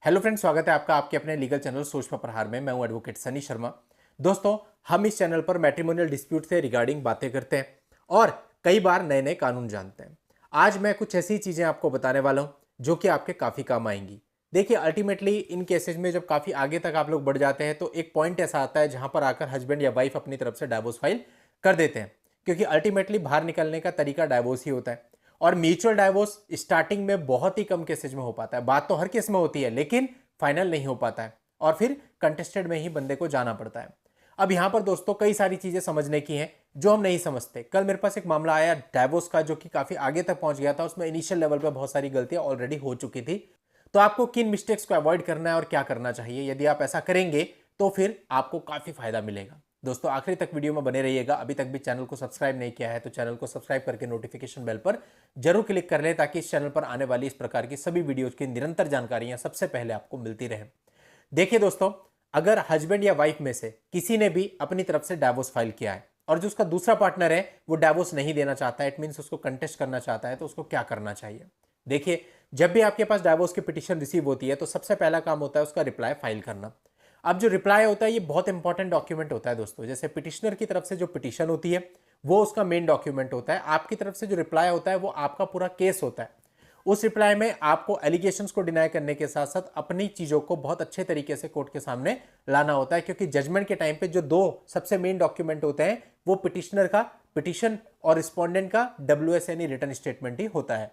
Hello friends, स्वागत है आपका आपके अपने लीगल चैनल सोच पर प्रहार में। मैं हूं एडवोकेट सनी शर्मा। दोस्तों, हम इस चैनल पर मैट्रिमोनियल डिस्प्यूट से रिगार्डिंग बातें करते हैं और कई बार नए नए कानून जानते हैं। आज मैं कुछ ऐसी चीजें आपको बताने वाला हूं जो कि आपके काफी काम आएंगी। देखिए, अल्टीमेटली इन केसेज में जब काफी आगे तक आप लोग बढ़ जाते हैं तो एक पॉइंट ऐसा आता है जहां पर आकर हस्बैंड या वाइफ अपनी तरफ से डाइवोर्स फाइल कर देते हैं, क्योंकि अल्टीमेटली बाहर निकलने का तरीका डाइवोर्स ही होता है। और म्यूचुअल डाइवोर्स स्टार्टिंग में बहुत ही कम केसेज में हो पाता है। बात तो हर केस में होती है लेकिन फाइनल नहीं हो पाता है और फिर कंटेस्टेड में ही बंदे को जाना पड़ता है। अब यहां पर दोस्तों कई सारी चीजें समझने की हैं जो हम नहीं समझते। कल मेरे पास एक मामला आया डाइवोर्स का जो कि काफी आगे तक पहुंच गया था। उसमें इनिशियल लेवल पे बहुत सारी गलतियां ऑलरेडी हो चुकी थी। तो आपको किन मिस्टेक्स को अवॉइड करना है और क्या करना चाहिए, यदि आप ऐसा करेंगे तो फिर आपको काफी फायदा मिलेगा। दोस्तों, आखिरी तक वीडियो में बने रहिएगा। अभी तक भी चैनल को सब्सक्राइब नहीं किया है तो चैनल को सब्सक्राइब करके नोटिफिकेशन बेल पर जरूर क्लिक कर लें, ताकि इस चैनल पर आने वाली इस प्रकार की सभी वीडियोज की निरंतर जानकारियां सबसे पहले आपको मिलती रहे। देखिए दोस्तों, अगर हस्बैंड या वाइफ में से किसी ने भी अपनी तरफ से डाइवोर्स फाइल किया है और जो उसका दूसरा पार्टनर है वो डाइवोर्स नहीं देना चाहता है, इट मींस उसको कंटेस्ट करना चाहता है, तो उसको क्या करना चाहिए। देखिए, जब भी आपके पास डाइवोर्स की पिटीशन रिसीव होती है तो सबसे पहला काम होता है उसका रिप्लाई फाइल करना। अब जो रिप्लाई होता है ये बहुत इंपॉर्टेंट डॉक्यूमेंट होता है दोस्तों। जैसे पिटिशनर की तरफ से जो पिटीशन होती है वो उसका मेन डॉक्यूमेंट होता है। आपकी तरफ से जो रिप्लाई होता है वो आपका पूरा केस होता है। उस रिप्लाई में आपको एलिगेशंस को डिनाई करने के साथ साथ अपनी चीजों को बहुत अच्छे तरीके से कोर्ट के सामने लाना होता है, क्योंकि जजमेंट के टाइम पे जो दो सबसे मेन डॉक्यूमेंट होते हैं वो पिटिशनर का पिटिशन और रिस्पोंडेंट का WS यानी रिटर्न स्टेटमेंट ही होता है।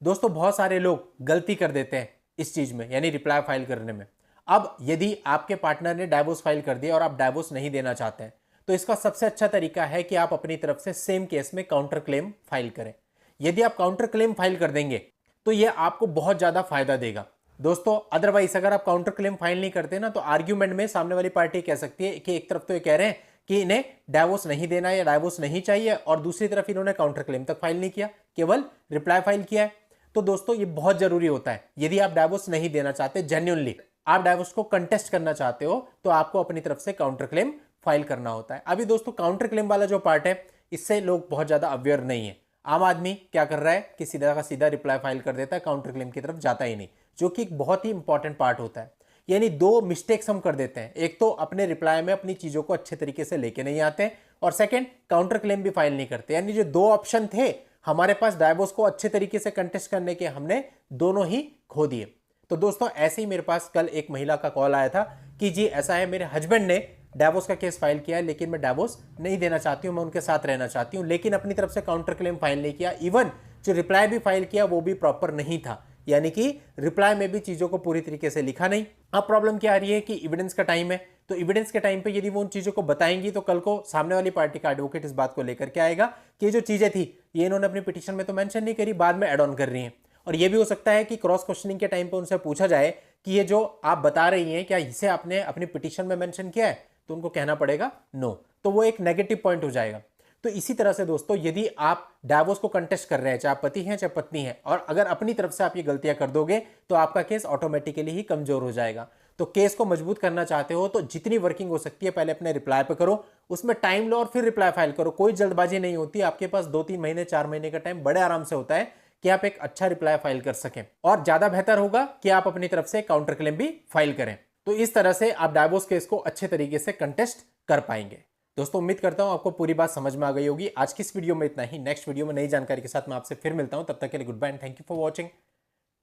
दोस्तों, बहुत सारे लोग गलती कर देते हैं इस चीज में, यानी रिप्लाई फाइल करने में। अब यदि आपके पार्टनर ने डाइवोर्स फाइल कर दिया और आप डाइवोर्स नहीं देना चाहते हैं तो इसका सबसे अच्छा तरीका है कि आप अपनी तरफ से सेम केस में काउंटर क्लेम फाइल करें। यदि आप काउंटर क्लेम फाइल कर देंगे तो यह आपको बहुत ज्यादा फायदा देगा दोस्तों। अदरवाइज अगर आप काउंटर क्लेम फाइल नहीं करते ना तो आर्ग्यूमेंट में सामने वाली पार्टी कह सकती है कि एक तरफ तो ये कह रहे हैं कि इन्हें डाइवोर्स नहीं देना या डाइवोर्स नहीं चाहिए और दूसरी तरफ इन्होंने काउंटर क्लेम तक फाइल नहीं किया, केवल रिप्लाई फाइल किया है। तो दोस्तों, ये बहुत जरूरी होता है। यदि आप डाइवोर्स नहीं देना चाहते, जेन्युइनली आप डाइवोर्स को कंटेस्ट करना चाहते हो, तो आपको अपनी तरफ से काउंटर क्लेम फाइल करना होता है। अभी दोस्तों, काउंटर क्लेम वाला जो पार्ट है इससे लोग बहुत ज्यादा अवेयर नहीं है। आम आदमी क्या कर रहा है कि सीधा का सीधा रिप्लाई फाइल कर देता है, काउंटर क्लेम की तरफ जाता ही नहीं, जो कि एक बहुत ही इंपॉर्टेंट पार्ट होता है। यानी दो मिस्टेक्स हम कर देते हैं। एक तो अपने रिप्लाई में अपनी चीजों को अच्छे तरीके से लेके नहीं आते और सेकंड, काउंटर क्लेम भी फाइल नहीं करते। यानी जो दो ऑप्शन थे हमारे पास डाइवोर्स को अच्छे तरीके से कंटेस्ट करने के, हमने दोनों ही खो दिए। तो दोस्तों, ऐसे ही मेरे पास कल एक महिला का कॉल आया था कि जी ऐसा है, मेरे हस्बैंड ने डाइवोर्स का केस फाइल किया है लेकिन मैं डाइवोर्स नहीं देना चाहती हूं, मैं उनके साथ रहना चाहती हूं, लेकिन अपनी तरफ से काउंटर क्लेम फाइल नहीं किया। इवन जो रिप्लाई भी फाइल किया वो भी प्रॉपर नहीं था, यानी कि रिप्लाई में भी चीजों को पूरी तरीके से लिखा नहीं। अब प्रॉब्लम क्या आ रही है कि एविडेंस का टाइम है, तो एविडेंस के टाइम पे यदि वो उन चीजों को बताएंगी तो कल को सामने वाली पार्टी का एडवोकेट इस बात को लेकर के आएगा कि ये जो चीजें थी ये इन्होंने अपनी पिटीशन में तो मेंशन नहीं करी, बाद में एड ऑन कर रही हैं। और ये भी हो सकता है कि क्रॉस क्वेश्चनिंग के टाइम पे उनसे पूछा जाए कि ये जो आप बता रही हैं क्या इसे आपने अपनी पिटीशन में मेंशन किया है, तो उनको कहना पड़ेगा नो, तो वो एक नेगेटिव पॉइंट हो जाएगा। तो इसी तरह से दोस्तों, यदि आप डाइवोर्स को कंटेस्ट कर रहे हैं, चाहे पति हैं चाहे पत्नी है, और अगर अपनी तरफ से आप ये गलतियां कर दोगे तो आपका केस ऑटोमेटिकली ही कमजोर हो जाएगा। तो केस को मजबूत करना चाहते हो तो जितनी वर्किंग हो सकती है पहले अपने रिप्लाई पे करो, उसमें टाइम लो और फिर रिप्लाई फाइल करो। कोई जल्दबाजी नहीं होती, आपके पास 2-3 महीने 4 महीने का टाइम बड़े आराम से होता है कि आप एक अच्छा रिप्लाई फाइल कर सकें। और ज्यादा बेहतर होगा कि आप अपनी तरफ से काउंटर क्लेम भी फाइल करें। तो इस तरह से आप डाइवोर्स केस को अच्छे तरीके से कंटेस्ट कर पाएंगे। दोस्तों, उम्मीद करता हूं आपको पूरी बात समझ में आ गई होगी। आज की इस वीडियो में इतना ही। नेक्स्ट वीडियो में नई जानकारी के साथ मैं आपसे फिर मिलता हूं। तब तक के लिए good bye and thank you for watching.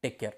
Take care.